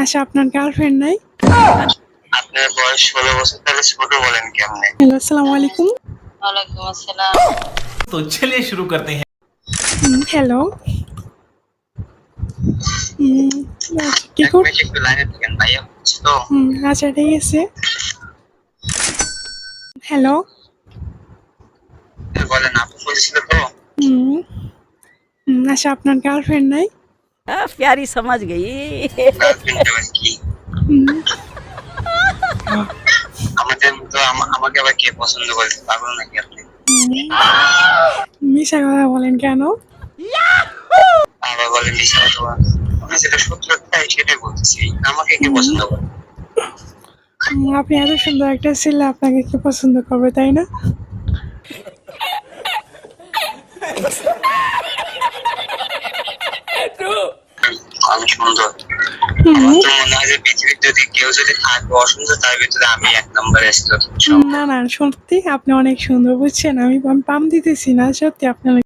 আচ্ছা, আপনার গার্লফ্রেন্ড নাই? আপনার বয়স 16 বছর, তাহলে ছোট বলেন কেমনে? হ্যালো, আসসালামু আলাইকুম। वालेकुम अस्सलाम। तो चलिए शुरू करते हैं। হ্যালো। আচ্ছা, কি এক কর? মিনিট একটু লাইনে থাকেন, ভাইয়া বলছি তো। আচ্ছা, ঠিক আছে। হ্যালো। বলেন, আপু বলছিল তো। আচ্ছা, আপনার গার্লফ্রেন্ড নাই? प्यारी समझ गई। গার্লফ্রেন্ড আবার কি? হুম, আমাদের মতো আমাকে আবার কে পছন্দ করে? পাগল নাকি আপনি? মিশা কথা বলেন কেন? আবার বলেন মিশা কথা। আমি যেটা সত্য তাই সেটাই বলতেছি। আমাকে কে পছন্দ করে? আপনি এত সুন্দর একটা ছেলে, আপনাকে কি পছন্দ করবে, তাই না? আমি সুন্দর। আমার তো মনে হয় যে পৃথিবীর যদি কেউ যদি থাকে অসুন্দর, তার ভিতরে আমি 1 নম্বরে আসতে। না না, সত্যি আপনি অনেক সুন্দর, বুঝছেন? আমি পাম দিতেছি না, সত্যি আপনি অনেক